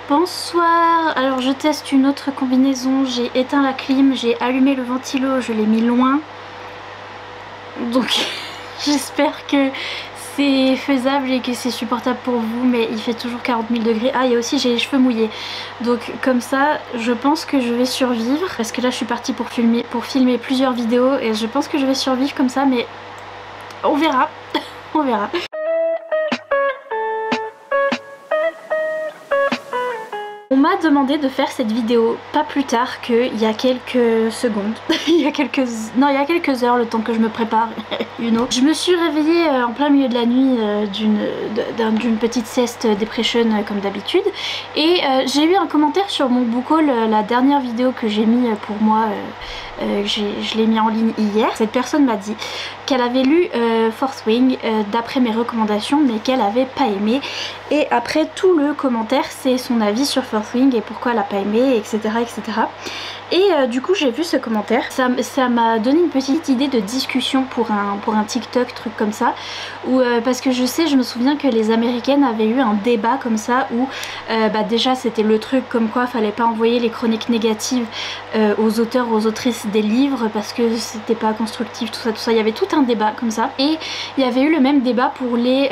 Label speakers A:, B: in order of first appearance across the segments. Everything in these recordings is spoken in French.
A: Bonsoir, alors je teste une autre combinaison, j'ai éteint la clim, j'ai allumé le ventilo, je l'ai mis loin. Donc j'espère que c'est faisable et que c'est supportable pour vous, mais il fait toujours 40 000 degrés. Ah, et aussi j'ai les cheveux mouillés. Donc comme ça, je pense que je vais survivre. Parce que là je suis partie pour filmer plusieurs vidéos et je pense que je vais survivre comme ça, mais on verra. On verra. On m'a demandé de faire cette vidéo pas plus tard qu'il y a quelques secondes. il y a quelques heures, le temps que je me prépare. Je me suis réveillée en plein milieu de la nuit d'une petite sieste depression comme d'habitude. Et j'ai eu un commentaire sur mon book haul, la dernière vidéo que j'ai mis pour moi. Je l'ai mis en ligne hier. Cette personne m'a dit qu'elle avait lu Fourth Wing d'après mes recommandations, mais qu'elle avait pas aimé. Et après tout le commentaire, c'est son avis sur Fourth Wing et pourquoi elle a pas aimé, etc. etc. Et du coup j'ai vu ce commentaire, ça m'a donné une petite idée de discussion pour un TikTok, truc comme ça, où, parce que je me souviens que les américaines avaient eu un débat comme ça où déjà c'était le truc comme quoi fallait pas envoyer les chroniques négatives aux auteurs, aux autrices des livres parce que c'était pas constructif, tout ça, il y avait tout un débat comme ça. Et il y avait eu le même débat pour les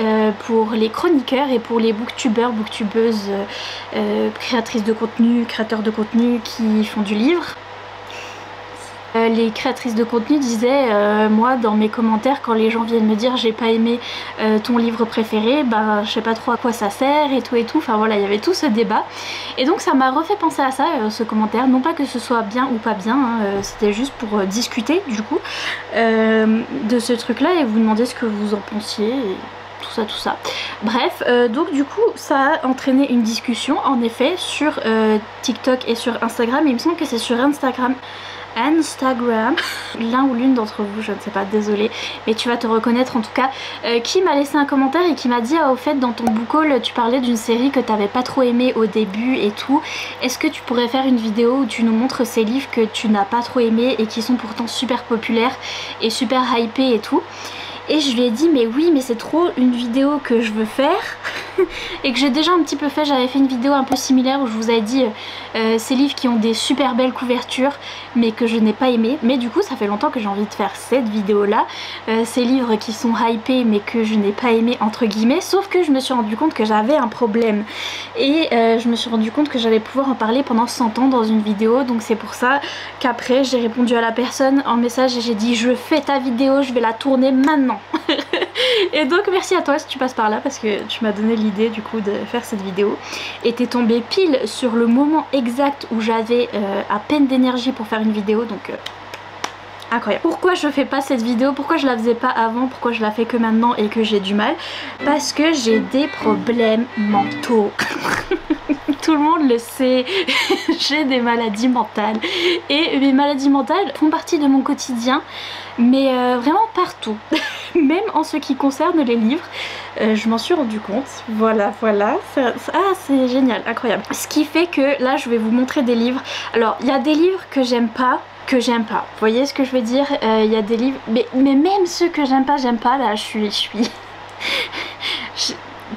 A: chroniqueurs et pour les booktubeurs, booktubeuses, créatrices de contenu, créateurs de contenu qui font du livre. Les créatrices de contenu disaient moi dans mes commentaires, quand les gens viennent me dire j'ai pas aimé ton livre préféré, je sais pas trop à quoi ça sert et tout, enfin voilà, il y avait tout ce débat. Et donc ça m'a refait penser à ça, ce commentaire, non pas que ce soit bien ou pas bien, c'était juste pour discuter du coup de ce truc là et vous demander ce que vous en pensiez et tout ça. Bref, donc du coup ça a entraîné une discussion en effet sur TikTok et sur Instagram. Il me semble que c'est sur Instagram, l'un ou l'une d'entre vous, je ne sais pas, désolée, mais tu vas te reconnaître en tout cas, qui m'a laissé un commentaire et qui m'a dit au fait dans ton book haul tu parlais d'une série que t'avais pas trop aimé au début et tout, est-ce que tu pourrais faire une vidéo où tu nous montres ces livres que tu n'as pas trop aimé et qui sont pourtant super populaires et super hypés et tout. Et je lui ai dit mais oui, mais c'est trop une vidéo que je veux faire et que j'ai déjà un petit peu fait. J'avais fait une vidéo un peu similaire où je vous avais dit ces livres qui ont des super belles couvertures mais que je n'ai pas aimé. Mais du coup ça fait longtemps que j'ai envie de faire cette vidéo là, ces livres qui sont hypés mais que je n'ai pas aimé entre guillemets. Sauf que je me suis rendu compte que j'avais un problème et je me suis rendu compte que j'allais pouvoir en parler pendant 100 ans dans une vidéo. Donc c'est pour ça qu'après j'ai répondu à la personne en message et j'ai dit je fais ta vidéo, je vais la tourner maintenant. Et donc merci à toi si tu passes par là parce que tu m'as donné l'idée du coup de faire cette vidéo et t'es tombé pile sur le moment exact où j'avais à peine d'énergie pour faire une vidéo, donc incroyable. Pourquoi je fais pas cette vidéo, pourquoi je la faisais pas avant, pourquoi je la fais que maintenant et que j'ai du mal? Parce que j'ai des problèmes mentaux. Tout le monde le sait, j'ai des maladies mentales et mes maladies mentales font partie de mon quotidien, mais vraiment partout. Même en ce qui concerne les livres, je m'en suis rendu compte. Voilà, c'est génial, incroyable. Ce qui fait que là je vais vous montrer des livres. Alors il y a des livres que j'aime pas. Vous voyez ce que je veux dire? Il y a des livres, mais même ceux que j'aime pas, là je suis...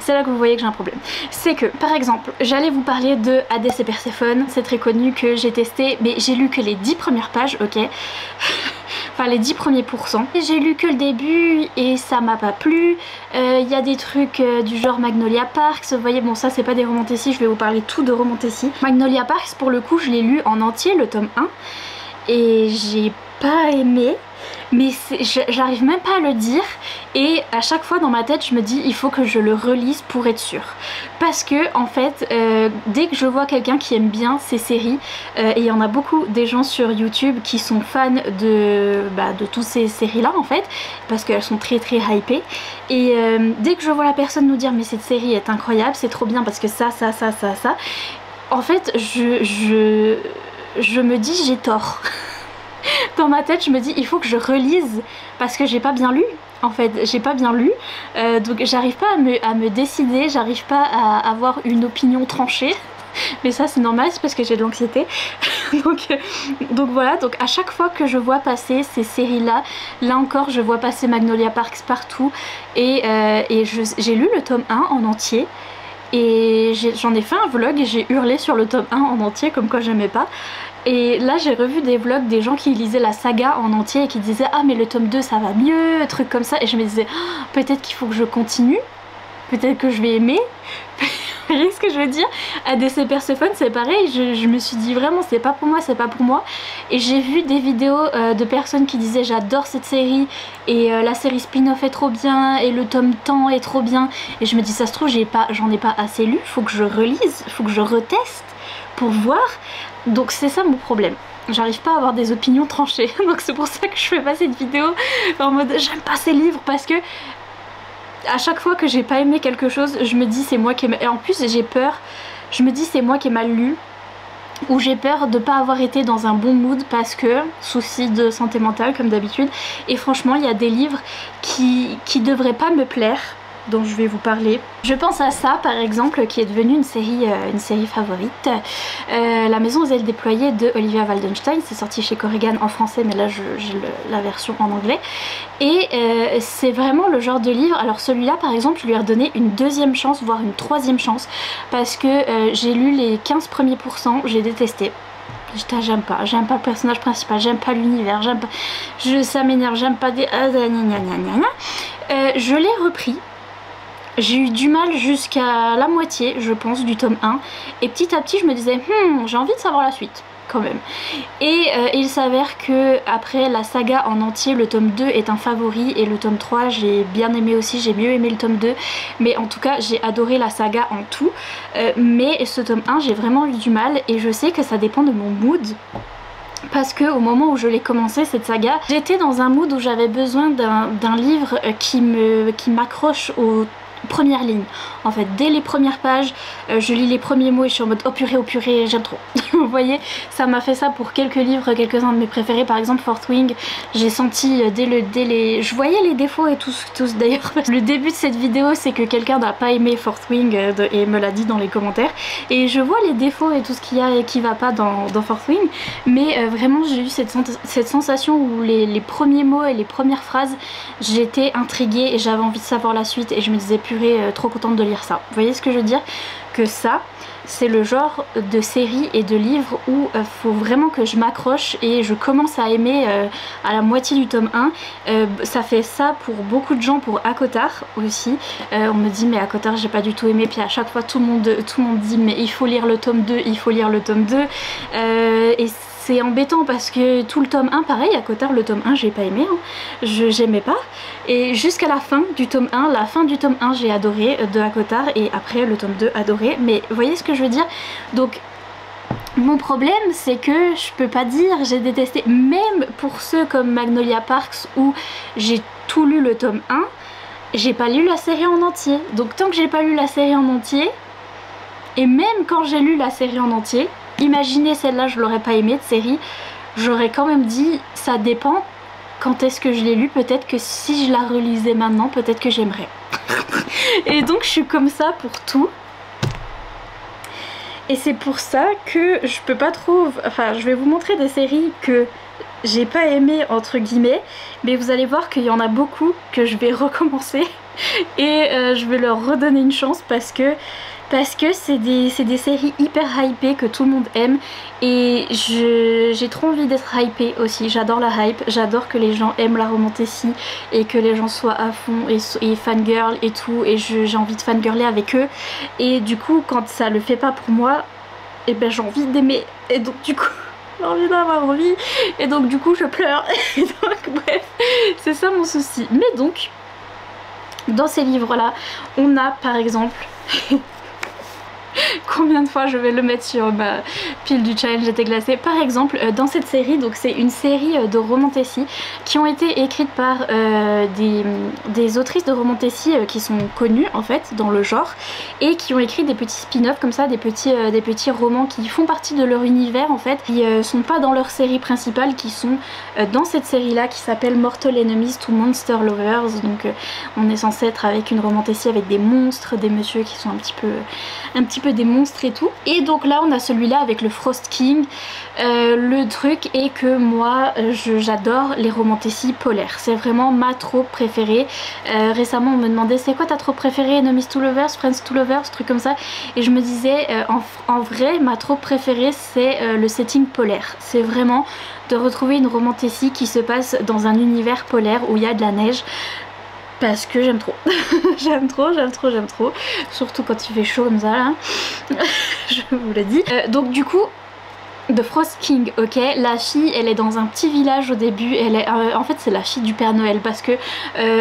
A: C'est là que vous voyez que j'ai un problème. C'est que, par exemple, j'allais vous parler de Hadès et Perséphone. C'est très connu que j'ai testé, mais j'ai lu que les 10 premières pages, ok. Enfin les 10 premiers pourcents. J'ai lu que le début et ça m'a pas plu. Il y a des trucs du genre Magnolia Parks. Vous voyez, bon ça c'est pas des romantécies, je vais vous parler tout de romantécies. Magnolia Parks pour le coup je l'ai lu en entier, le tome 1. Et j'ai pas aimé. Mais j'arrive même pas à le dire et à chaque fois dans ma tête je me dis il faut que je le relise pour être sûre. Parce que en fait dès que je vois quelqu'un qui aime bien ces séries, et il y en a beaucoup des gens sur YouTube qui sont fans de toutes ces séries là en fait, parce qu'elles sont très hypées, et dès que je vois la personne nous dire mais cette série est incroyable, c'est trop bien parce que ça, en fait je me dis j'ai tort. Dans ma tête je me dis il faut que je relise parce que j'ai pas bien lu, en fait j'ai pas bien lu, donc j'arrive pas à me décider, j'arrive pas à avoir une opinion tranchée. Mais ça c'est normal, c'est parce que j'ai de l'anxiété. donc voilà, donc à chaque fois que je vois passer ces séries là encore je vois passer Magnolia Parks partout et j'ai lu le tome 1 en entier et j'en ai fait un vlog et j'ai hurlé sur le tome 1 en entier comme quoi j'aimais pas. Et là j'ai revu des vlogs des gens qui lisaient la saga en entier et qui disaient ah mais le tome 2 ça va mieux, truc comme ça, et je me disais oh, peut-être qu'il faut que je continue, peut-être que je vais aimer. Vous voyez ce que je veux dire? ADC Persephone c'est pareil, je me suis dit vraiment c'est pas pour moi, c'est pas pour moi. Et j'ai vu des vidéos de personnes qui disaient j'adore cette série et la série spin-off est trop bien et le tome tant est trop bien. Et je me dis ça se trouve j'en ai pas assez lu, faut que je relise, faut que je reteste pour voir. Donc c'est ça mon problème. J'arrive pas à avoir des opinions tranchées. Donc c'est pour ça que je fais pas cette vidéo en mode j'aime pas ces livres, parce que à chaque fois que j'ai pas aimé quelque chose, je me dis c'est moi qui ai... Et en plus j'ai peur, je me dis c'est moi qui ai mal lu, ou j'ai peur de pas avoir été dans un bon mood parce que souci de santé mentale comme d'habitude. Et franchement il y a des livres qui devraient pas me plaire, dont je vais vous parler. Je pense à ça par exemple, qui est devenue une série favorite, La maison aux ailes déployées de Olivia Waldenstein. C'est sorti chez Corrigan en français, mais là j'ai la version en anglais. Et c'est vraiment le genre de livre, alors celui-là par exemple je lui ai redonné une deuxième chance, voire une troisième chance, parce que j'ai lu les 15 premiers pourcents, j'ai détesté. J'aime pas le personnage principal, j'aime pas l'univers, j'aime pas... ça m'énerve, j'aime pas des... je l'ai repris. J'ai eu du mal jusqu'à la moitié, je pense, du tome 1. Et petit à petit, je me disais, j'ai envie de savoir la suite, quand même. Et il s'avère que après la saga en entier, le tome 2 est un favori. Et le tome 3, j'ai bien aimé aussi, j'ai mieux aimé le tome 2. Mais en tout cas, j'ai adoré la saga en tout. Mais ce tome 1, j'ai vraiment eu du mal. Et je sais que ça dépend de mon mood. Parce que au moment où je l'ai commencé cette saga, j'étais dans un mood où j'avais besoin d'un livre qui m'accroche au première ligne. En fait, dès les premières pages, je lis les premiers mots et je suis en mode oh purée, j'aime trop. Vous voyez, ça m'a fait ça pour quelques livres, quelques-uns de mes préférés, par exemple Fourth Wing. J'ai senti je voyais les défauts et tous d'ailleurs. Le début de cette vidéo, c'est que quelqu'un n'a pas aimé Fourth Wing et me l'a dit dans les commentaires. Et je vois les défauts et tout ce qu'il y a et qui va pas dans Fourth Wing. Mais vraiment, j'ai eu cette sensation où les premiers mots et les premières phrases, j'étais intriguée et j'avais envie de savoir la suite. Et je me disais purée, trop contente de lire ça. Vous voyez ce que je veux dire? Que ça, c'est le genre de série et de livre où faut vraiment que je m'accroche et je commence à aimer à la moitié du tome 1. Ça fait ça pour beaucoup de gens, pour ACOTAR aussi. On me dit mais ACOTAR j'ai pas du tout aimé, puis à chaque fois tout le monde dit mais il faut lire le tome 2, il faut lire le tome 2. Et c'est embêtant parce que tout le tome 1, pareil, ACOTAR, le tome 1, j'ai pas aimé, hein. J'aimais pas. Et jusqu'à la fin du tome 1, la fin du tome 1, j'ai adoré de ACOTAR, et après le tome 2, adoré. Mais vous voyez ce que je veux dire? Donc, mon problème, c'est que je peux pas dire j'ai détesté, même pour ceux comme Magnolia Parks où j'ai tout lu le tome 1, j'ai pas lu la série en entier. Donc, tant que j'ai pas lu la série en entier, et même quand j'ai lu la série en entier, imaginez celle-là, je l'aurais pas aimée de série, j'aurais quand même dit ça dépend quand est-ce que je l'ai lu, peut-être que si je la relisais maintenant, peut-être que j'aimerais. Et donc je suis comme ça pour tout. Et c'est pour ça que je peux pas trop... Enfin, je vais vous montrer des séries que j'ai pas aimées entre guillemets, mais vous allez voir qu'il y en a beaucoup que je vais recommencer et je vais leur redonner une chance parce que c'est des séries hyper hypées que tout le monde aime, et j'ai trop envie d'être hypée aussi. J'adore la hype, j'adore que les gens aiment la romantasy et que les gens soient à fond et fangirl et tout, et j'ai envie de fangirler avec eux. Et du coup quand ça le fait pas pour moi, et ben j'ai envie d'aimer, et donc du coup j'ai envie d'avoir envie, et donc du coup je pleure. Et donc bref, c'est ça mon souci. Mais donc dans ces livres là, on a par exemple combien de fois je vais le mettre sur ma pile du challenge été glacé. Par exemple dans cette série, donc c'est une série de romantasy qui ont été écrites par des autrices de romantasy qui sont connues en fait dans le genre, et qui ont écrit des petits spin-offs comme ça, des petits romans qui font partie de leur univers en fait, qui sont pas dans leur série principale, qui sont dans cette série là qui s'appelle Mortal Enemies to Monster Lovers. Donc on est censé être avec une romantasy avec des monstres, des messieurs qui sont un petit peu peu des monstres et tout. Et donc là on a celui-là avec le Frost King. Le truc est que moi j'adore les romantécies polaires, c'est vraiment ma troupe préférée. Récemment on me demandait c'est quoi ta troupe préférée, Enemies to Lovers, Friends to Lovers, truc comme ça, et je me disais en vrai ma troupe préférée c'est le setting polaire. C'est vraiment de retrouver une romantécie qui se passe dans un univers polaire où il y a de la neige. Parce que j'aime trop. j'aime trop. Surtout quand il fait chaud comme ça là. Je vous l'ai dit. Donc du coup, The Frost King, ok, la fille elle est dans un petit village au début, elle est, en fait c'est la fille du Père Noël parce que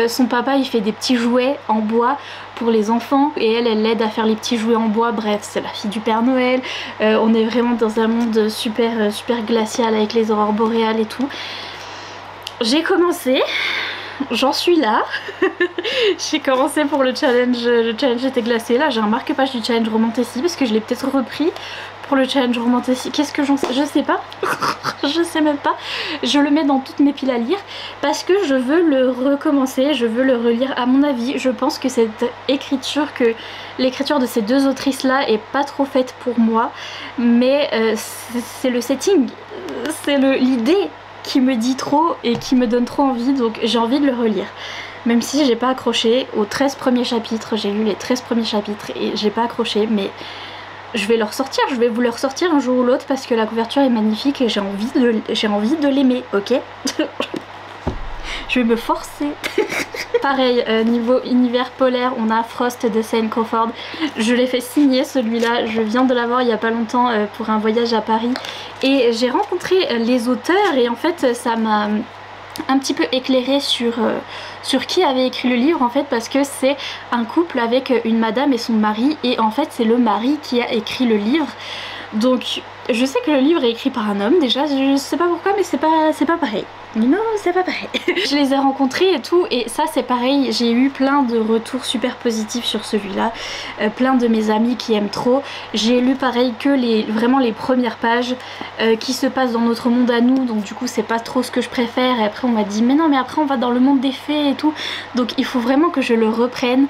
A: son papa il fait des petits jouets en bois pour les enfants et elle l'aide à faire les petits jouets en bois. Bref, c'est la fille du Père Noël. On est vraiment dans un monde super glacial avec les aurores boréales et tout. J'ai commencé, j'en suis là. J'ai commencé pour le challenge était glacé. Là j'ai un marque-page du challenge romantécie parce que je l'ai peut-être repris pour le challenge romantécie. Qu'est-ce que j'en sais? Je sais pas. Je sais même pas. Je le mets dans toutes mes piles à lire parce que je veux le recommencer, je veux le relire. À mon avis, je pense que cette écriture, que l'écriture de ces deux autrices là est pas trop faite pour moi, mais c'est le setting, c'est l'idée qui me dit trop et qui me donne trop envie, donc j'ai envie de le relire. Même si j'ai pas accroché aux 13 premiers chapitres, j'ai lu les 13 premiers chapitres et j'ai pas accroché, mais je vais le ressortir, je vais vous le ressortir un jour ou l'autre parce que la couverture est magnifique et j'ai envie de l'aimer, ok. Je vais me forcer. Pareil, niveau univers polaire, on a Frost de C.N. Crawford. Je l'ai fait signer celui-là, je viens de l'avoir il y a pas longtemps pour un voyage à Paris. Et j'ai rencontré les auteurs et en fait ça m'a un petit peu éclairé sur qui avait écrit le livre en fait, parce que c'est un couple avec une madame et son mari et en fait c'est le mari qui a écrit le livre. Donc je sais que le livre est écrit par un homme déjà, je sais pas pourquoi mais c'est pas pareil. Non, c'est pas pareil. Je les ai rencontrés et tout et ça c'est pareil, j'ai eu plein de retours super positifs sur celui-là, plein de mes amis qui aiment trop. J'ai lu pareil que vraiment les premières pages qui se passent dans notre monde à nous, donc du coup c'est pas trop ce que je préfère et après on m'a dit mais non mais après on va dans le monde des fées et tout, donc il faut vraiment que je le reprenne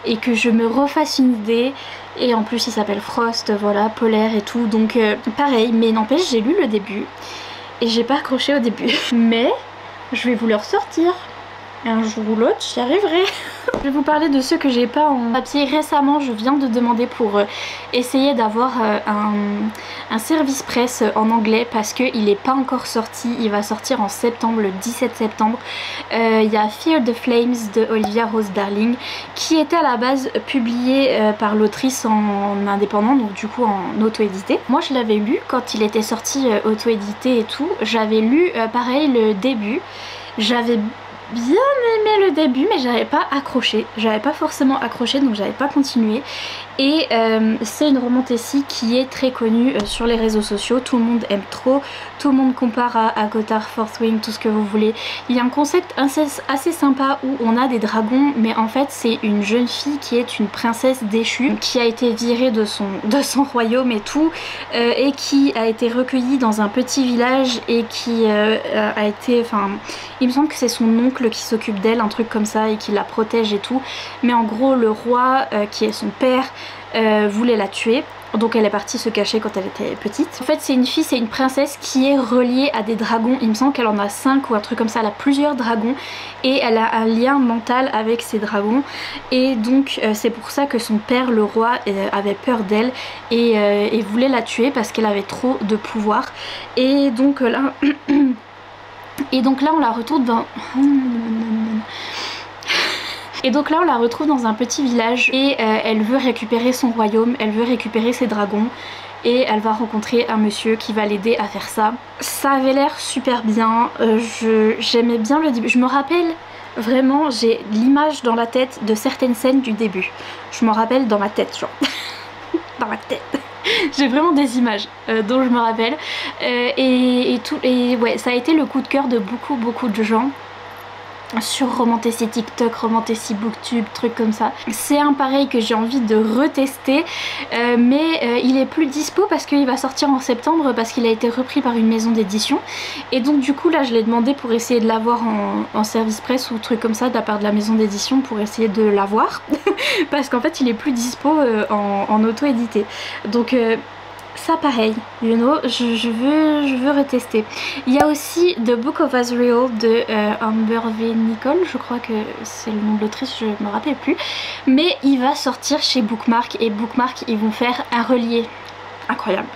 A: et que je me refasse une idée. Et en plus il s'appelle Frost, voilà, polaire et tout, donc pareil, mais n'empêche j'ai lu le début et j'ai pas accroché au début. Mais je vais vous le ressortir. Un jour ou l'autre, j'y arriverai. Je vais vous parler de ceux que j'ai pas en papier. Récemment, je viens de demander pour essayer d'avoir un service presse en anglais parce qu'il n'est pas encore sorti. Il va sortir en septembre, le 17 septembre. Il y a Fear the Flames de Olivia Rose Darling qui était à la base publié par l'autrice en indépendant, donc du coup en auto-édité. Moi je l'avais lu quand il était sorti auto-édité et tout. J'avais lu pareil le début. J'avais bien aimé le début mais j'avais pas accroché, j'avais pas forcément accroché donc j'avais pas continué. Et c'est une romantécie qui est très connue sur les réseaux sociaux, tout le monde aime trop, tout le monde compare à Gothard Fourth Wing, tout ce que vous voulez. Il y a un concept assez sympa où on a des dragons mais en fait c'est une jeune fille qui est une princesse déchue qui a été virée de son royaume et tout et qui a été recueillie dans un petit village et qui a été, enfin il me semble que c'est son oncle qui s'occupe d'elle, un truc comme ça, et qui la protège et tout, mais en gros le roi qui est son père voulait la tuer, donc elle est partie se cacher quand elle était petite. En fait c'est une fille, c'est une princesse qui est reliée à des dragons, il me semble qu'elle en a 5 ou un truc comme ça, elle a plusieurs dragons et elle a un lien mental avec ces dragons et donc c'est pour ça que son père le roi avait peur d'elle et voulait la tuer parce qu'elle avait trop de pouvoir. Et donc là on la retrouve dans... Et donc là on la retrouve dans un petit village et elle veut récupérer son royaume, elle veut récupérer ses dragons et elle va rencontrer un monsieur qui va l'aider à faire ça. Ça avait l'air super bien, j'aimais bien le début, je me rappelle vraiment, j'ai l'image dans la tête de certaines scènes du début. Je m'en rappelle dans ma tête genre, dans ma tête. J'ai vraiment des images dont je me rappelle et ouais ça a été le coup de cœur de beaucoup de gens. sur Romantasy TikTok, Romantasy Booktube, trucs comme ça. C'est un pareil que j'ai envie de retester, mais il est plus dispo parce qu'il va sortir en septembre, parce qu'il a été repris par une maison d'édition. Et donc du coup là je l'ai demandé pour essayer de l'avoir en service presse ou truc comme ça de la part de la maison d'édition, pour essayer de l'avoir parce qu'en fait il est plus dispo en auto-édité. Donc ça pareil, you know, je veux retester. Il y a aussi The Book of Azrael de Amber V. Nicole, je crois que c'est le nom de l'autrice, je me rappelle plus. Mais il va sortir chez Bookmark, et Bookmark ils vont faire un relié. Incroyable.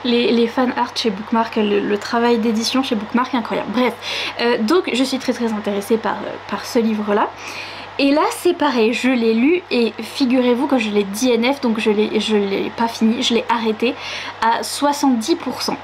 A: Les fan art chez Bookmark, le travail d'édition chez Bookmark, incroyable. Bref, donc je suis très intéressée par ce livre là. Et là c'est pareil, je l'ai lu et figurez-vous que je l'ai DNF, donc je l'ai pas fini, je l'ai arrêté à 70%.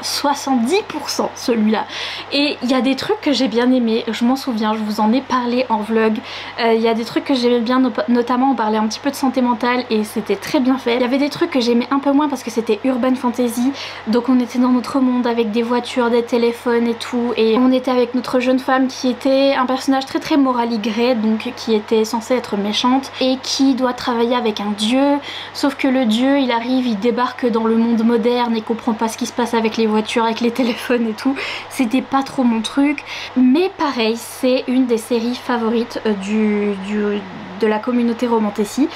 A: 70% celui-là. Et il y a des trucs que j'ai bien aimé, je m'en souviens, je vous en ai parlé en vlog. Il y a des trucs que j'aimais bien, notamment on parlait un petit peu de santé mentale et c'était très bien fait. Il y avait des trucs que j'aimais un peu moins parce que c'était urban fantasy, donc on était dans notre monde avec des voitures, des téléphones et tout, et on était avec notre jeune femme qui était un personnage très moraligré, donc qui était censée être méchante et qui doit travailler avec un dieu, sauf que le dieu il arrive, il débarque dans le monde moderne et comprend pas ce qui se passe avec les voitures, avec les téléphones et tout. C'était pas trop mon truc, mais pareil c'est une des séries favorites de la communauté Romantasy.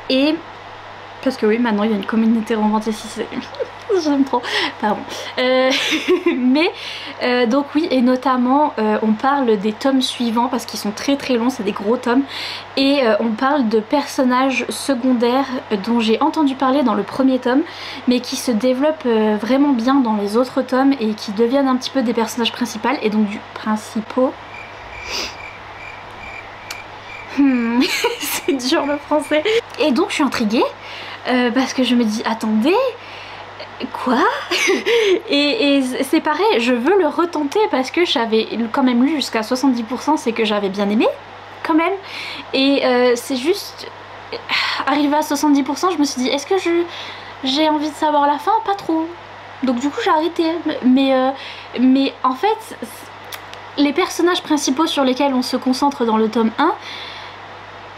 A: Et parce que oui, maintenant il y a une communauté Romantasy, j'aime trop, pardon. Mais donc oui, et notamment on parle des tomes suivants parce qu'ils sont très longs, c'est des gros tomes, et on parle de personnages secondaires dont j'ai entendu parler dans le premier tome mais qui se développent vraiment bien dans les autres tomes et qui deviennent un petit peu des personnages principaux, et donc du principaux. C'est dur le français. Et donc je suis intriguée parce que je me dis attendez, quoi? Et c'est pareil, je veux le retenter parce que j'avais quand même lu jusqu'à 70%, c'est que j'avais bien aimé quand même. Et c'est juste arrivé à 70%, je me suis dit est-ce que j'ai envie de savoir la fin? Pas trop. Donc du coup j'ai arrêté. Mais en fait les personnages principaux sur lesquels on se concentre dans le tome 1,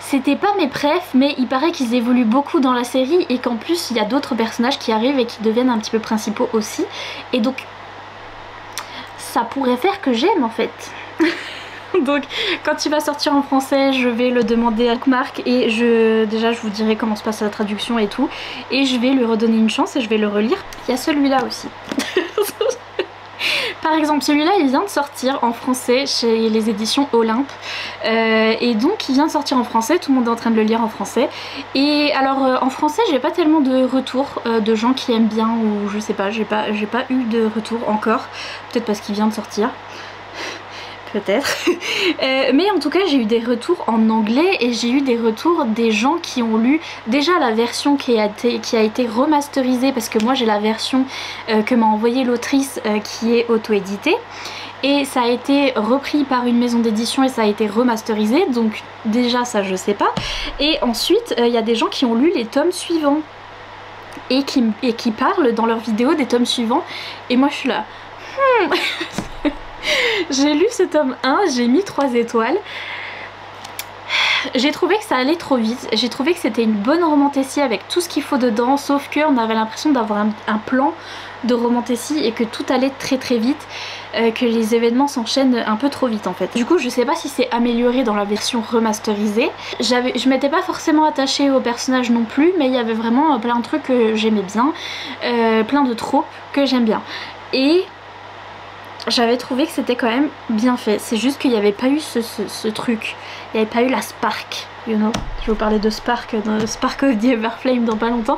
A: c'était pas mes préfs, mais il paraît qu'ils évoluent beaucoup dans la série et qu'en plus il y a d'autres personnages qui arrivent et qui deviennent un petit peu principaux aussi. Et donc ça pourrait faire que j'aime en fait. Donc quand il va sortir en français, je vais le demander à Bookmark et déjà je vous dirai comment se passe la traduction et tout. Et je vais lui redonner une chance et je vais le relire. Il y a celui-là aussi. Par exemple celui-là il vient de sortir en français chez les éditions Olympe, et donc il vient de sortir en français, tout le monde est en train de le lire en français. Et alors en français j'ai pas tellement de retours de gens qui aiment bien, ou je sais pas, j'ai pas eu de retour encore, peut-être parce qu'il vient de sortir. Peut-être. Mais en tout cas j'ai eu des retours en anglais et j'ai eu des retours des gens qui ont lu déjà la version qui a été remasterisée, parce que moi j'ai la version que m'a envoyée l'autrice qui est auto-éditée. Et ça a été repris par une maison d'édition et ça a été remasterisé, donc déjà ça je sais pas. Et ensuite il y a des gens qui ont lu les tomes suivants et qui parlent dans leurs vidéos des tomes suivants. Et moi je suis là... J'ai lu ce tome 1, j'ai mis 3 étoiles. J'ai trouvé que ça allait trop vite, j'ai trouvé que c'était une bonne Romantasy avec tout ce qu'il faut dedans, sauf qu'on avait l'impression d'avoir un plan de Romantasy et que tout allait très vite, que les événements s'enchaînent un peu trop vite en fait. Du coup je sais pas si c'est amélioré dans la version remasterisée. Je m'étais pas forcément attachée au personnage non plus, mais il y avait vraiment plein de trucs que j'aimais bien, plein de tropes que j'aime bien. Et j'avais trouvé que c'était quand même bien fait. C'est juste qu'il n'y avait pas eu ce truc. Il n'y avait pas eu la spark, you know. Je vais vous parler de Spark dans le Spark of the Everflame dans pas longtemps.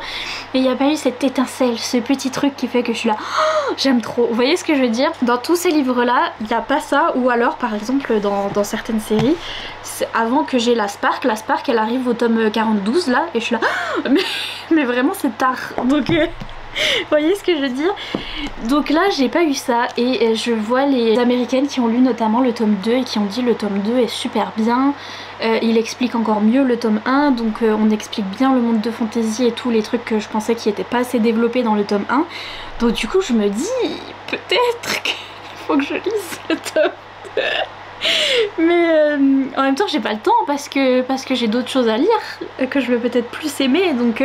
A: Et il n'y a pas eu cette étincelle, ce petit truc qui fait que je suis là, oh, j'aime trop. Vous voyez ce que je veux dire? Dans tous ces livres-là, il n'y a pas ça. Ou alors, par exemple, dans certaines séries, avant que j'ai la Spark elle arrive au tome 42 là. Et je suis là, oh, mais vraiment c'est tard. Donc... Vous voyez ce que je veux dire? Donc là j'ai pas eu ça, et je vois les américaines qui ont lu notamment le tome 2 et qui ont dit le tome 2 est super bien, il explique encore mieux le tome 1, donc on explique bien le monde de fantasy et tous les trucs que je pensais qui étaient pas assez développés dans le tome 1. Donc du coup je me dis peut-être qu'il faut que je lise le tome 2. Mais en même temps j'ai pas le temps parce que j'ai d'autres choses à lire que je vais peut-être plus aimer, donc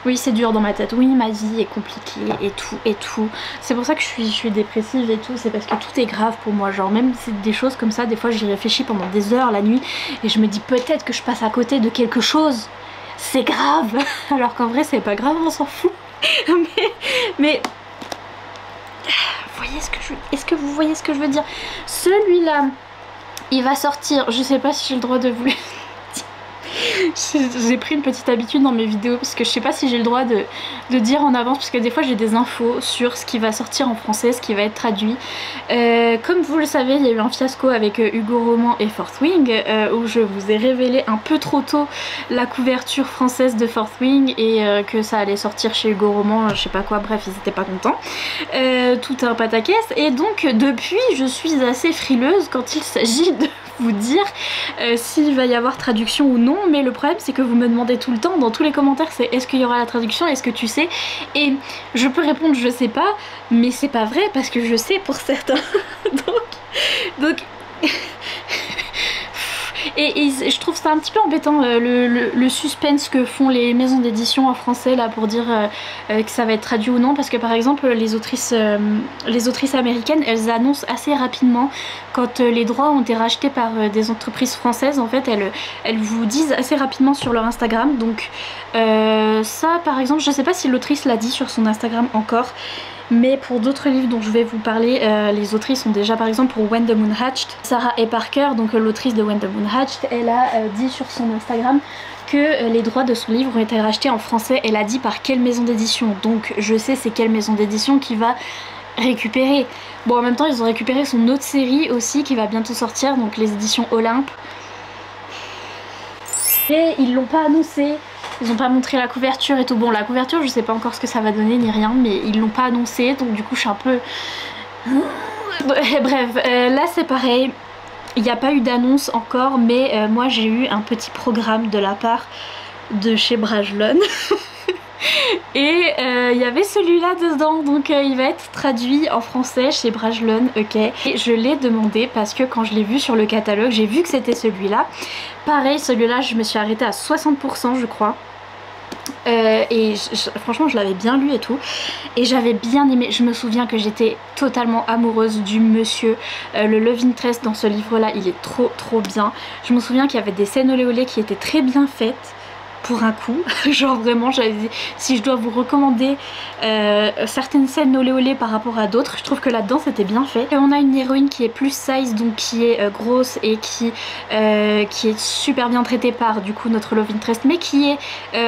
A: oui c'est dur dans ma tête, oui ma vie est compliquée et tout. C'est pour ça que je suis dépressive et tout, c'est parce que tout est grave pour moi, genre même c'est des choses comme ça, des fois j'y réfléchis pendant des heures la nuit et je me dis peut-être que je passe à côté de quelque chose, c'est grave, alors qu'en vrai c'est pas grave, on s'en fout. mais est-ce que vous voyez ce que je veux dire? Celui-là, il va sortir, je sais pas si j'ai le droit de vous le dire. J'ai pris une petite habitude dans mes vidéos parce que je sais pas si j'ai le droit de dire en avance, parce que des fois j'ai des infos sur ce qui va sortir en français, ce qui va être traduit. Comme vous le savez, il y a eu un fiasco avec Hugo Roman et Fourth Wing où je vous ai révélé un peu trop tôt la couverture française de Fourth Wing et que ça allait sortir chez Hugo Roman, je sais pas quoi, bref ils étaient pas contents. Tout un pataquès, et donc depuis je suis assez frileuse quand il s'agit de vous dire s'il va y avoir traduction ou non, mais le problème c'est que vous me demandez tout le temps dans tous les commentaires, c'est est-ce qu'il y aura la traduction, est-ce que tu sais, et je peux répondre je sais pas, mais c'est pas vrai parce que je sais pour certains. donc et je trouve ça un petit peu embêtant le suspense que font les maisons d'édition en français là pour dire que ça va être traduit ou non, parce que par exemple les autrices américaines elles annoncent assez rapidement quand les droits ont été rachetés par des entreprises françaises, en fait elles vous disent assez rapidement sur leur Instagram, donc ça par exemple je sais pas si l'autrice l'a dit sur son Instagram encore. Mais pour d'autres livres dont je vais vous parler, les autrices ont déjà, par exemple pour When the Moon Hatched, Sarah A. Parker, donc l'autrice de When the Moon Hatched, elle a dit sur son Instagram que les droits de son livre ont été rachetés en français. Elle a dit par quelle maison d'édition, donc je sais c'est quelle maison d'édition qui va récupérer. Bon en même temps ils ont récupéré son autre série aussi qui va bientôt sortir, donc les éditions Olympe. Et ils l'ont pas annoncé. Ils ont pas montré la couverture et tout. Bon la couverture je sais pas encore ce que ça va donner ni rien, mais ils l'ont pas annoncé, donc du coup je suis un peu... Bref, là c'est pareil. Il n'y a pas eu d'annonce encore, mais moi j'ai eu un petit programme de la part de chez Brajlon. Et il y avait celui-là dedans, donc il va être traduit en français chez Brajlon, ok. Et je l'ai demandé parce que quand je l'ai vu sur le catalogue, j'ai vu que c'était celui-là. Pareil, celui-là je me suis arrêtée à 60% je crois. Franchement je l'avais bien lu et tout, et j'avais bien aimé. Je me souviens que j'étais totalement amoureuse du monsieur, le love interest dans ce livre là il est trop bien. Je me souviens qu'il y avait des scènes olé olé qui étaient très bien faites pour un coup, genre vraiment j'avais dit, si je dois vous recommander certaines scènes olé olé par rapport à d'autres, je trouve que là-dedans c'était bien fait. Et on a une héroïne qui est plus size, donc qui est grosse et qui est super bien traitée par du coup notre love interest, mais qui est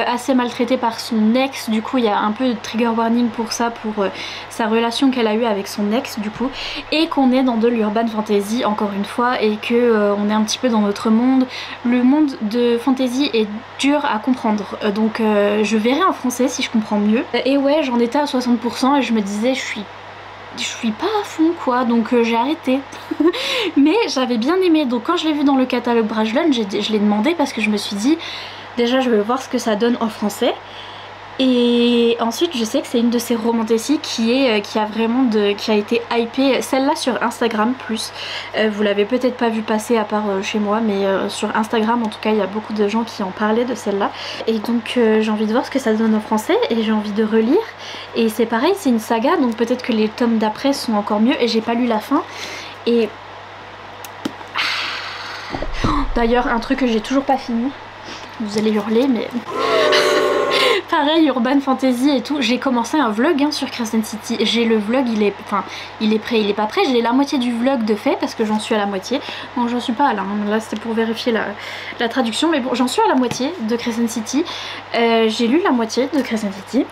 A: assez maltraitée par son ex. Du coup il y a un peu de trigger warning pour ça, pour sa relation qu'elle a eue avec son ex du coup, et qu'on est dans de l'urban fantasy encore une fois, et que on est un petit peu dans notre monde. Le monde de fantasy est dur à comprendre, donc je verrai en français si je comprends mieux. Et ouais j'en étais à 60% et je me disais je suis pas à fond quoi, donc j'ai arrêté. Mais j'avais bien aimé, donc quand je l'ai vu dans le catalogue Brajlon, je l'ai demandé parce que je me suis dit déjà je vais voir ce que ça donne en français. Et ensuite je sais que c'est une de ces romantécies qui a été hypée, celle-là sur Instagram plus. Vous l'avez peut-être pas vu passer à part chez moi, mais sur Instagram en tout cas il y a beaucoup de gens qui en parlaient de celle-là. Et donc j'ai envie de voir ce que ça donne en français et j'ai envie de relire. Et c'est pareil, c'est une saga, donc peut-être que les tomes d'après sont encore mieux, et j'ai pas lu la fin. Et d'ailleurs un truc que j'ai toujours pas fini, vous allez hurler mais... Pareil, urban fantasy et tout, j'ai commencé un vlog sur Crescent City. J'ai le vlog, il est prêt, il est pas prêt. J'ai la moitié du vlog de fait parce que j'en suis à la moitié. Bon, j'en suis pas à là c'était pour vérifier la traduction, mais bon, j'en suis à la moitié de Crescent City. J'ai lu la moitié de Crescent City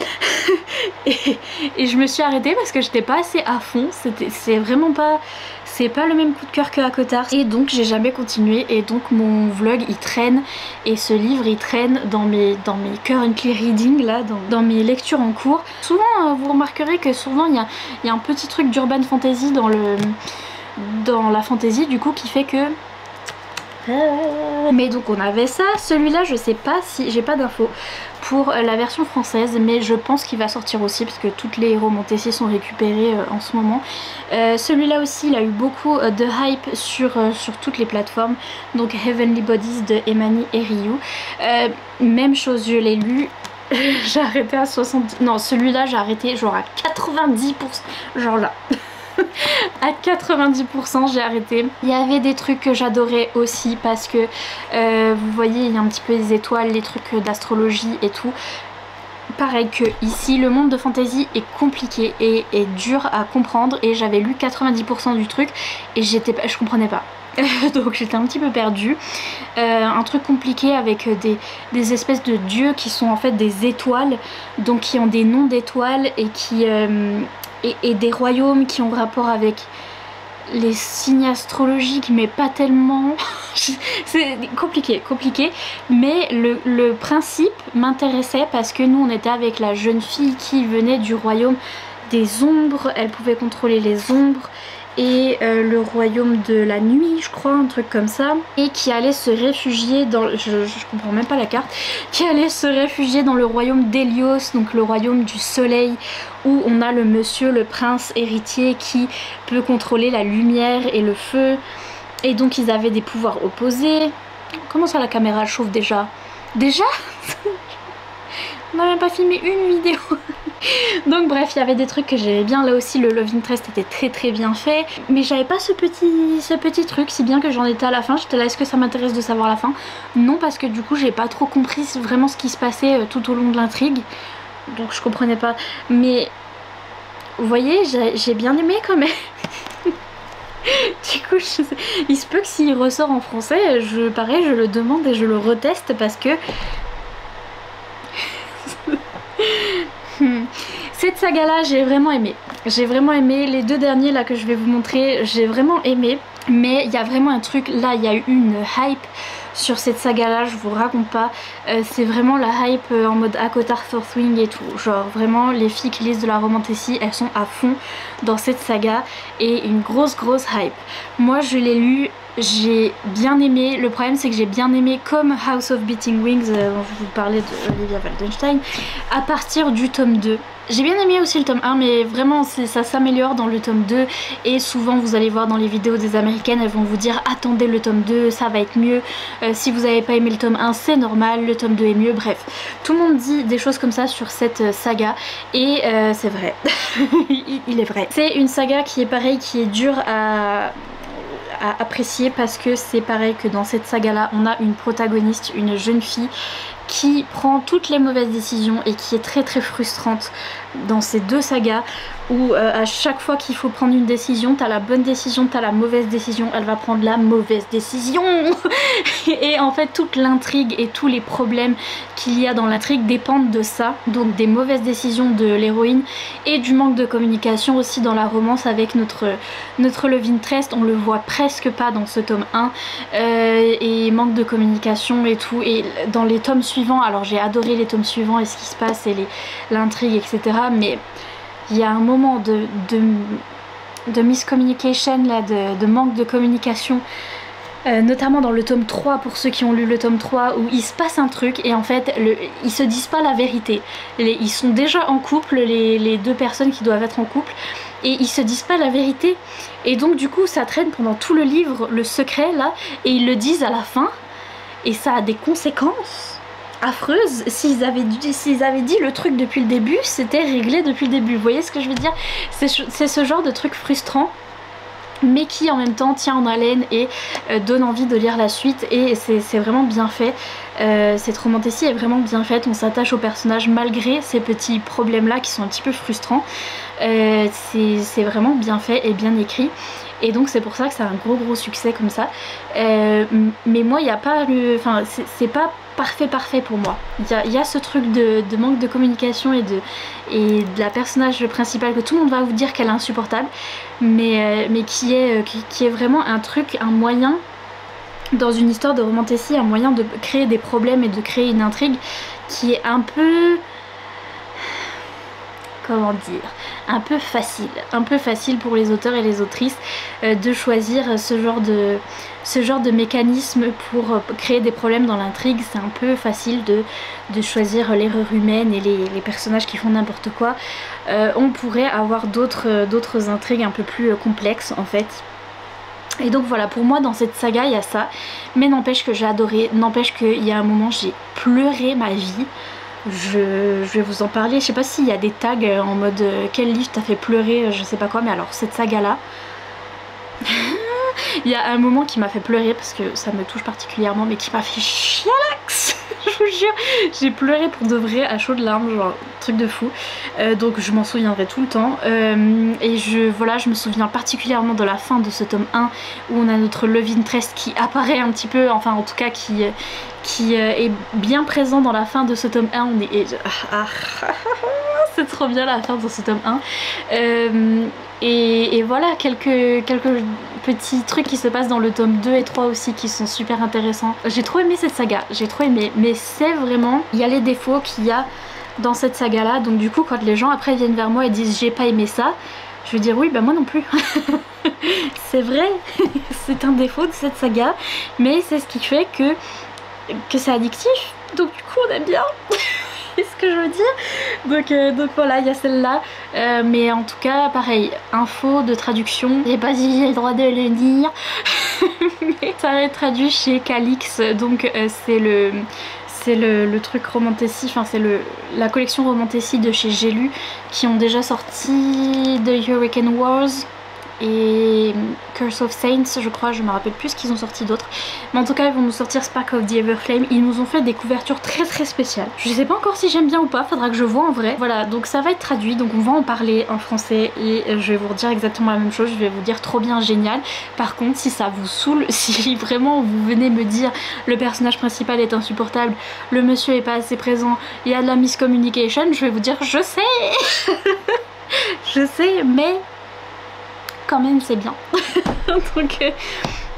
A: et je me suis arrêtée parce que j'étais pas assez à fond. C'est vraiment pas... C'est pas le même coup de cœur que Hakotar, et donc j'ai jamais continué, et donc mon vlog il traîne, et ce livre il traîne dans mes currently reading là, dans mes lectures en cours. Souvent vous remarquerez que souvent il y a un petit truc d'urban fantasy dans la fantasy du coup qui fait que... Mais donc on avait ça, celui-là je sais pas si... j'ai pas d'infos pour la version française, mais je pense qu'il va sortir aussi parce que toutes les romantici sont récupérées en ce moment. Celui-là aussi, il a eu beaucoup de hype sur toutes les plateformes, donc Heavenly Bodies de Emani et Ryu. Même chose, je l'ai lu. J'ai arrêté à 70... Non, celui-là j'ai arrêté genre à 90%. Genre là. À 90% j'ai arrêté. Il y avait des trucs que j'adorais aussi parce que vous voyez il y a un petit peu des étoiles, les trucs d'astrologie et tout. Pareil que ici, le monde de fantasy est compliqué et dur à comprendre et j'avais lu 90% du truc et je comprenais pas. Donc j'étais un petit peu perdue. Un truc compliqué avec des espèces de dieux qui sont en fait des étoiles, donc qui ont des noms d'étoiles et qui et des royaumes qui ont rapport avec les signes astrologiques, mais pas tellement. C'est compliqué, mais le principe m'intéressait parce que nous on était avec la jeune fille qui venait du royaume des ombres, elle pouvait contrôler les ombres et le royaume de la nuit, je crois, un truc comme ça, et qui allait se réfugier dans, je comprends même pas la carte, qui allait se réfugier dans le royaume d'Hélios, donc le royaume du soleil, où on a le monsieur, le prince héritier qui peut contrôler la lumière et le feu, et donc ils avaient des pouvoirs opposés. Comment ça la caméra chauffe déjà? Déjà? On n'a même pas filmé une vidéo. Donc bref, il y avait des trucs que j'aimais bien. Là aussi le Love Interest était très bien fait, mais j'avais pas ce petit truc, si bien que j'en étais à la fin. J'étais là, est-ce que ça m'intéresse de savoir la fin? Non, parce que du coup j'ai pas trop compris vraiment ce qui se passait tout au long de l'intrigue, donc je comprenais pas. Mais vous voyez, j'ai bien aimé quand même. Du coup il se peut que s'il ressort en français, pareil, je le demande et je le reteste parce que cette saga là j'ai vraiment aimé. J'ai vraiment aimé les deux derniers là que je vais vous montrer, j'ai vraiment aimé. Mais il y a vraiment un truc, là il y a eu une hype sur cette saga là, je vous raconte pas. C'est vraiment la hype en mode ACOTAR Thorthwing et tout. Genre vraiment les filles qui lisent de la romantici, elles sont à fond dans cette saga et une grosse hype. Moi je l'ai lu, j'ai bien aimé. Le problème c'est que j'ai bien aimé comme House of Beating Wings dont je vous parlais de Olivia Waldenstein à partir du tome 2. J'ai bien aimé aussi le tome 1, mais vraiment ça s'améliore dans le tome 2 et souvent vous allez voir dans les vidéos des américaines, elles vont vous dire attendez le tome 2, ça va être mieux. Si vous n'avez pas aimé le tome 1 c'est normal, le tome 2 est mieux. Bref, tout le monde dit des choses comme ça sur cette saga et c'est vrai. il est vrai. C'est une saga qui est pareil, qui est dure à apprécier parce que c'est pareil que dans cette saga là on a une protagoniste, une jeune fille qui prend toutes les mauvaises décisions et qui est très frustrante dans ces deux sagas où à chaque fois qu'il faut prendre une décision, t'as la bonne décision, t'as la mauvaise décision, elle va prendre la mauvaise décision. Et en fait toute l'intrigue et tous les problèmes qu'il y a dans l'intrigue dépendent de ça, donc des mauvaises décisions de l'héroïne et du manque de communication aussi dans la romance avec notre Love Interest. On le voit presque pas dans ce tome 1 et manque de communication et tout. Et dans les tomes suivants, alors j'ai adoré les tomes suivants et ce qui se passe et l'intrigue etc, mais il y a un moment de miscommunication là, de manque de communication, notamment dans le tome 3 pour ceux qui ont lu le tome 3 où il se passe un truc et en fait ils se disent pas la vérité. Ils sont déjà en couple, les deux personnes qui doivent être en couple, et ils se disent pas la vérité et donc du coup ça traîne pendant tout le livre, le secret là, et ils le disent à la fin et ça a des conséquences affreuse. S'ils avaient dit le truc depuis le début, c'était réglé depuis le début. Vous voyez ce que je veux dire? C'est ce genre de truc frustrant mais qui en même temps tient en haleine et donne envie de lire la suite, et c'est vraiment bien fait. Cette romantici est vraiment bien faite, on s'attache au personnage malgré ces petits problèmes là qui sont un petit peu frustrants. C'est vraiment bien fait et bien écrit, et donc c'est pour ça que c'est un gros succès comme ça. Mais moi il n'y a pas enfin c'est pas parfait pour moi. Il y a ce truc de manque de communication et de la personnage principale que tout le monde va vous dire qu'elle est insupportable, mais qui est vraiment un truc, un moyen dans une histoire de romantici, un moyen de créer des problèmes et de créer une intrigue qui est un peu... comment dire, un peu facile pour les auteurs et les autrices de choisir ce genre de mécanisme pour créer des problèmes dans l'intrigue. C'est un peu facile de choisir l'erreur humaine et les personnages qui font n'importe quoi. On pourrait avoir d'autres intrigues un peu plus complexes en fait. Et donc voilà, pour moi dans cette saga il y a ça, mais n'empêche que j'ai adoré, n'empêche qu'il y a un moment j'ai pleuré ma vie. Je vais vous en parler, je sais pas s'il y a des tags en mode quel livre t'a fait pleurer, je sais pas quoi, mais alors cette saga là, il y a un moment qui m'a fait pleurer parce que ça me touche particulièrement, mais qui m'a fait chialax. Je vous jure, j'ai pleuré pour de vrai à chaudes larmes, genre truc de fou. Donc je m'en souviendrai tout le temps. Et voilà, je me souviens particulièrement de la fin de ce tome 1 où on a notre love interest qui apparaît un petit peu, enfin en tout cas qui est bien présent dans la fin de ce tome 1. C'est trop bien la fin de ce tome 1. Et voilà, quelques petits trucs qui se passent dans le tome 2 et 3 aussi qui sont super intéressants. J'ai trop aimé cette saga, j'ai trop aimé, mais c'est vraiment, il y a les défauts qu'il y a dans cette saga là, donc du coup quand les gens après viennent vers moi et disent j'ai pas aimé ça, je vais dire oui bah moi non plus. C'est vrai, c'est un défaut de cette saga, mais c'est ce qui fait que c'est addictif, donc du coup on aime bien. Ce que je veux dire, donc voilà, il y a celle-là, mais en tout cas pareil, info de traduction, je sais pas si j'ai le droit de le dire, mais ça va être traduit chez Calix, donc c'est le truc Romantasy, enfin c'est la collection Romantasy de chez J'ai lu qui ont déjà sorti The Hurricane Wars et Curse of Saints je crois, je me rappelle plus ce qu'ils ont sorti d'autres, mais en tout cas ils vont nous sortir Spark of the Everflame. Ils nous ont fait des couvertures très spéciales, je sais pas encore si j'aime bien ou pas, faudra que je vois en vrai. Voilà, donc ça va être traduit, donc on va en parler en français et je vais vous redire exactement la même chose, je vais vous dire trop bien, génial. Par contre si ça vous saoule, si vraiment vous venez me dire le personnage principal est insupportable, le monsieur est pas assez présent, il y a de la miscommunication, je vais vous dire je sais. Je sais, mais quand même c'est bien. Donc,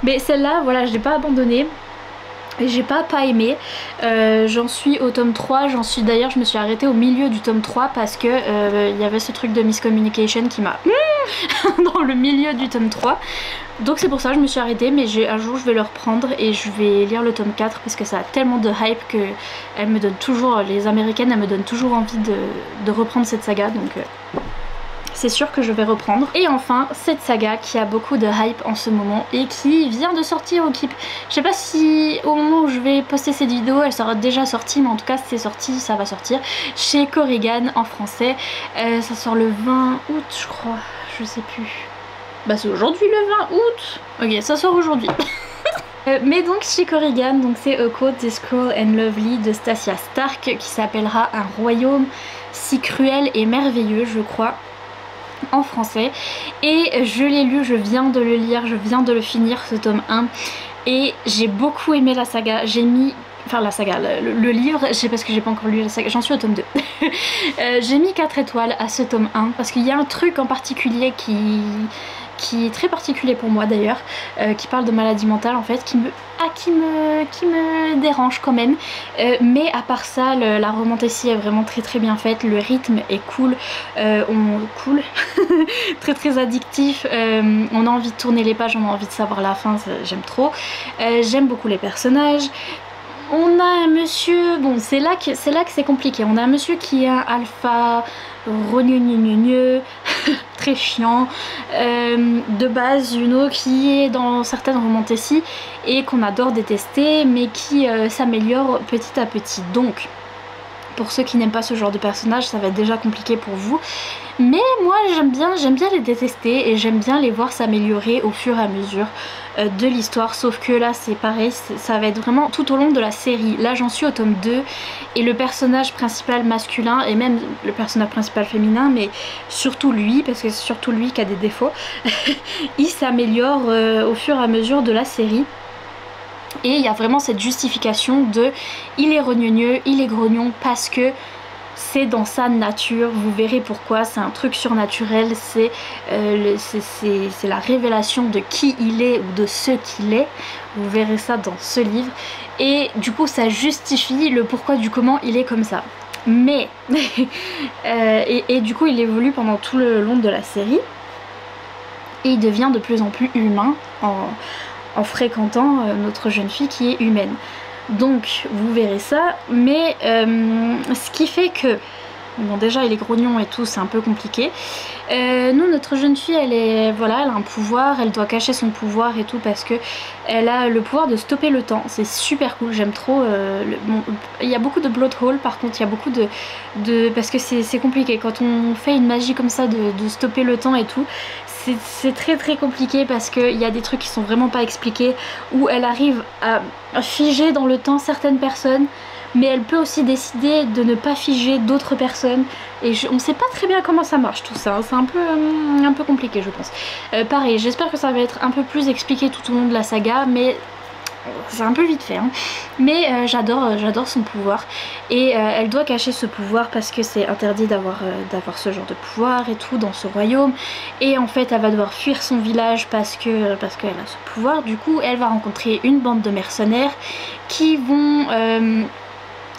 A: mais celle-là, voilà, je l'ai pas abandonnée. Et j'ai pas aimé. J'en suis au tome 3, d'ailleurs je me suis arrêtée au milieu du tome 3 parce que il y avait ce truc de miscommunication qui m'a dans le milieu du tome 3. Donc c'est pour ça que je me suis arrêtée, mais un jour je vais le reprendre et je vais lire le tome 4 parce que ça a tellement de hype que elle me donne toujours, les américaines elles me donnent toujours envie de reprendre cette saga, donc c'est sûr que je vais reprendre. Et enfin cette saga qui a beaucoup de hype en ce moment et qui vient de sortir au Keep. Je sais pas si au moment où je vais poster cette vidéo elle sera déjà sortie, mais en tout cas c'est sorti, ça va sortir chez Korrigan en français. Ça sort le 20 août je crois, je sais plus. Bah c'est aujourd'hui le 20 août. Ok, ça sort aujourd'hui. Mais donc chez Korrigan, donc c'est A Court This Cruel and Lovely de Stasia Stark qui s'appellera Un royaume si cruel et merveilleux je crois en français, et je l'ai lu, je viens de le lire, je viens de le finir ce tome 1 et j'ai beaucoup aimé la saga. J'ai mis, enfin la saga, le livre, parce que j'ai pas encore lu la saga, j'en suis au tome 2. J'ai mis 4 étoiles à ce tome 1 parce qu'il y a un truc en particulier qui est très particulier pour moi d'ailleurs, qui parle de maladie mentale en fait, qui me dérange quand même, mais à part ça la romantasy est vraiment très bien faite, le rythme est cool, très addictif, on a envie de tourner les pages, on a envie de savoir la fin, j'aime trop, j'aime beaucoup les personnages. On a un monsieur, bon c'est là que c'est compliqué, on a un monsieur qui est un alpha rogneux, très chiant, de base Juno qui est dans certaines romantasy et qu'on adore détester mais qui s'améliore petit à petit. Donc pour ceux qui n'aiment pas ce genre de personnage ça va être déjà compliqué pour vous, mais moi j'aime bien les détester et j'aime bien les voir s'améliorer au fur et à mesure de l'histoire, sauf que là c'est pareil, ça va être vraiment tout au long de la série. Là j'en suis au tome 2 et le personnage principal masculin et même le personnage principal féminin, mais surtout lui, parce que c'est surtout lui qui a des défauts, il s'améliore au fur et à mesure de la série. Et il y a vraiment cette justification de il est rogneux, il est grognon parce que c'est dans sa nature, vous verrez pourquoi, c'est un truc surnaturel, c'est la révélation de qui il est ou de ce qu'il est, vous verrez ça dans ce livre, et du coup ça justifie le pourquoi du comment il est comme ça. Mais et du coup il évolue pendant tout le long de la série et il devient de plus en plus humain en fréquentant notre jeune fille qui est humaine. Donc vous verrez ça, mais ce qui fait que bon, déjà il est grognon et tout, c'est un peu compliqué. Nous, notre jeune fille, elle a un pouvoir, elle doit cacher son pouvoir et tout parce que elle a le pouvoir de stopper le temps. C'est super cool, j'aime trop. Bon, il y a beaucoup de blood hole, par contre, il y a beaucoup parce que c'est compliqué quand on fait une magie comme ça de stopper le temps et tout. C'est très très compliqué parce qu'il y a des trucs qui sont vraiment pas expliqués, où elle arrive à figer dans le temps certaines personnes, mais elle peut aussi décider de ne pas figer d'autres personnes, et on sait pas très bien comment ça marche tout ça, c'est un peu compliqué je pense. Pareil, j'espère que ça va être un peu plus expliqué tout au long de la saga, mais c'est un peu vite fait, hein. Mais j'adore son pouvoir, et elle doit cacher ce pouvoir parce que c'est interdit d'avoir ce genre de pouvoir et tout dans ce royaume, et en fait elle va devoir fuir son village parce qu'elle a ce pouvoir. Du coup elle va rencontrer une bande de mercenaires qui vont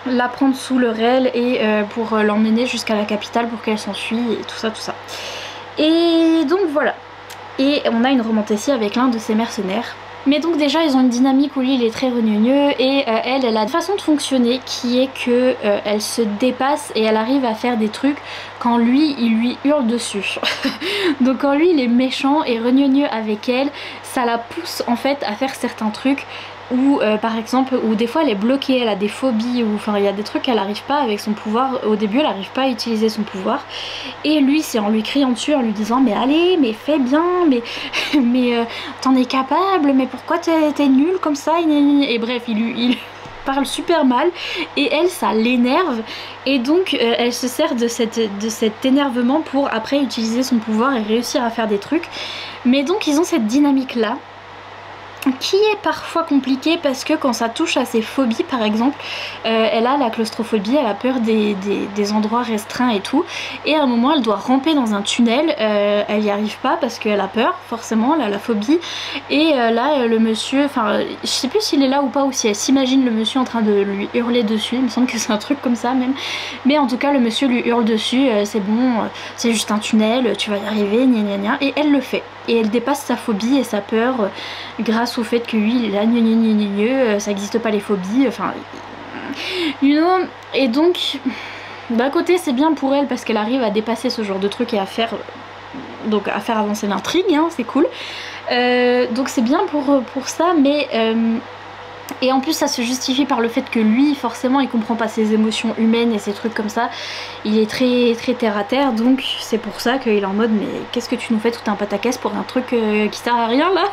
A: la prendre sous leur aile et pour l'emmener jusqu'à la capitale pour qu'elle s'enfuit et tout ça. Et donc voilà, et on a une romantassie avec l'un de ces mercenaires. Mais donc déjà ils ont une dynamique où lui il est très regneux et elle a une façon de fonctionner qui est que elle se dépasse et elle arrive à faire des trucs quand lui il lui hurle dessus. Donc quand lui il est méchant et regneux avec elle, ça la pousse en fait à faire certains trucs ou par exemple, ou des fois elle est bloquée, elle a des phobies, ou enfin il y a des trucs qu'elle n'arrive pas avec son pouvoir, au début elle n'arrive pas à utiliser son pouvoir, et lui c'est en lui criant dessus, en lui disant mais allez, mais fais bien, mais t'en es capable, mais pourquoi t'es nul comme ça, et bref il parle super mal, et elle ça l'énerve, et donc elle se sert de cet énervement pour après utiliser son pouvoir et réussir à faire des trucs. Mais donc ils ont cette dynamique là qui est parfois compliquée parce que quand ça touche à ses phobies par exemple, elle a la claustrophobie, elle a peur des endroits restreints et tout, et à un moment elle doit ramper dans un tunnel, elle n'y arrive pas parce qu'elle a peur, forcément elle a la phobie, et là le monsieur, enfin je sais plus s'il est là ou pas, ou si elle s'imagine le monsieur en train de lui hurler dessus, il me semble que c'est un truc comme ça même, mais en tout cas le monsieur lui hurle dessus, c'est bon, c'est juste un tunnel, tu vas y arriver, gna gna gna, et elle le fait. Et elle dépasse sa phobie et sa peur grâce au fait que lui il est là, ça n'existe pas les phobies, enfin you know. Et donc d'un côté c'est bien pour elle parce qu'elle arrive à dépasser ce genre de truc et à faire avancer l'intrigue, hein, c'est cool, donc c'est bien pour ça, mais et en plus ça se justifie par le fait que lui forcément il comprend pas ses émotions humaines et ces trucs comme ça, il est très très terre à terre, donc c'est pour ça qu'il est en mode mais qu'est-ce que tu nous fais tout un pataquès pour un truc qui sert à rien là.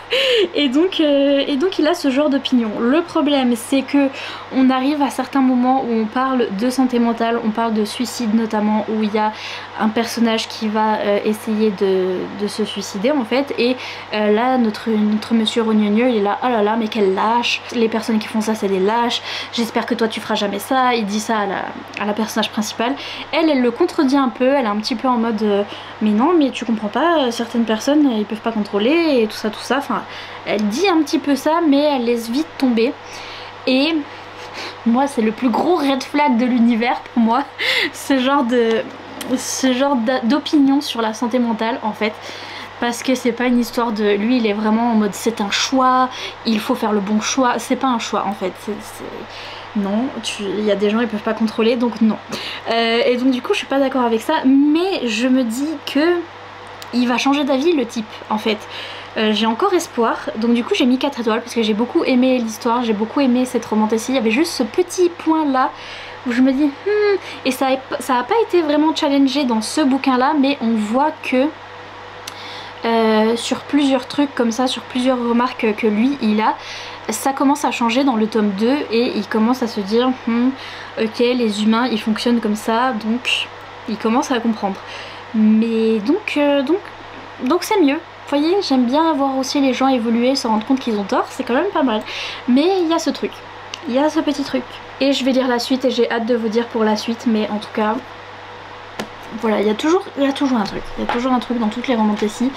A: Et donc il a ce genre d'opinion. Le problème c'est que on arrive à certains moments où on parle de santé mentale, on parle de suicide notamment, où il y a un personnage qui va essayer de se suicider en fait, et là notre monsieur rognonieux il est là, oh là là mais quel lâche, les personnes qui font ça c'est des lâches, j'espère que toi tu feras jamais ça, il dit ça à la personnage principale. Elle le contredit un peu, elle est un petit peu en mode mais non mais tu comprends pas, certaines personnes ils peuvent pas contrôler et tout ça, enfin elle dit un petit peu ça mais elle laisse vite tomber, et moi c'est le plus gros red flag de l'univers pour moi, ce genre d'opinion sur la santé mentale en fait, parce que c'est pas une histoire de lui il est vraiment en mode c'est un choix, il faut faire le bon choix, c'est pas un choix en fait, non, il y a des gens ils peuvent pas contrôler, donc non. Et donc du coup je suis pas d'accord avec ça, mais je me dis que il va changer d'avis le type en fait. J'ai encore espoir, donc du coup j'ai mis 4 étoiles parce que j'ai beaucoup aimé l'histoire, j'ai beaucoup aimé cette romantassie, il y avait juste ce petit point là où je me dis et ça a pas été vraiment challengé dans ce bouquin là, mais on voit que sur plusieurs trucs comme ça, sur plusieurs remarques que lui il a, ça commence à changer dans le tome 2 et il commence à se dire ok les humains ils fonctionnent comme ça, donc il commence à comprendre. Mais donc c'est mieux. Vous voyez, j'aime bien voir aussi les gens évoluer, se rendre compte qu'ils ont tort, c'est quand même pas mal. Mais il y a ce truc, il y a ce petit truc. Et je vais lire la suite et j'ai hâte de vous dire pour la suite, mais en tout cas voilà, il y a toujours un truc, il y a toujours un truc dans toutes les romantassies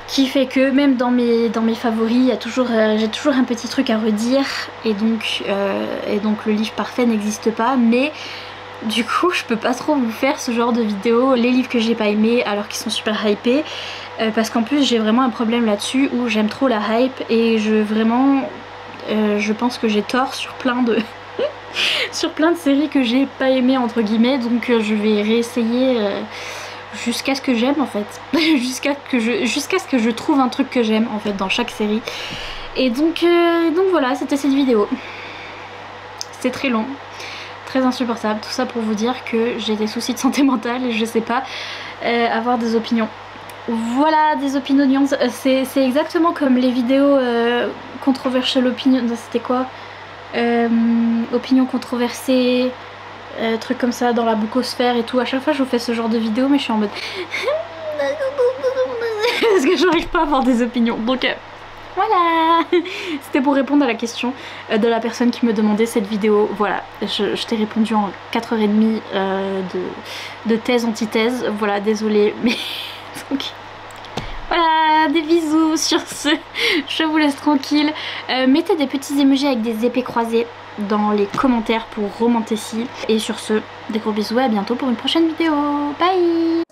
A: qui fait que même dans mes favoris, j'ai toujours un petit truc à redire, et donc le livre parfait n'existe pas, mais Du coup je peux pas trop vous faire ce genre de vidéo, les livres que j'ai pas aimés alors qu'ils sont super hypés, parce qu'en plus j'ai vraiment un problème là-dessus où j'aime trop la hype et je pense que j'ai tort sur plein de sur plein de séries que j'ai pas aimées entre guillemets, donc je vais réessayer jusqu'à ce que j'aime en fait. jusqu'à ce que je trouve un truc que j'aime en fait dans chaque série. Et donc voilà, c'était cette vidéo. C'était très long, très insupportable, tout ça pour vous dire que j'ai des soucis de santé mentale et je sais pas avoir des opinions. Voilà, des opinions, c'est exactement comme les vidéos controversial opinion, c'était quoi, opinion controversée, trucs comme ça dans la boucosphère et tout. À chaque fois je vous fais ce genre de vidéo mais je suis en mode parce que j'arrive pas à avoir des opinions, donc voilà. C'était pour répondre à la question de la personne qui me demandait cette vidéo. Voilà, je t'ai répondu en 4h30 de thèse antithèse. Voilà, désolée, mais donc voilà, des bisous. Sur ce, je vous laisse tranquille. Mettez des petits emojis avec des épées croisées dans les commentaires pour Romantasy. Et sur ce, des gros bisous et à bientôt pour une prochaine vidéo. Bye.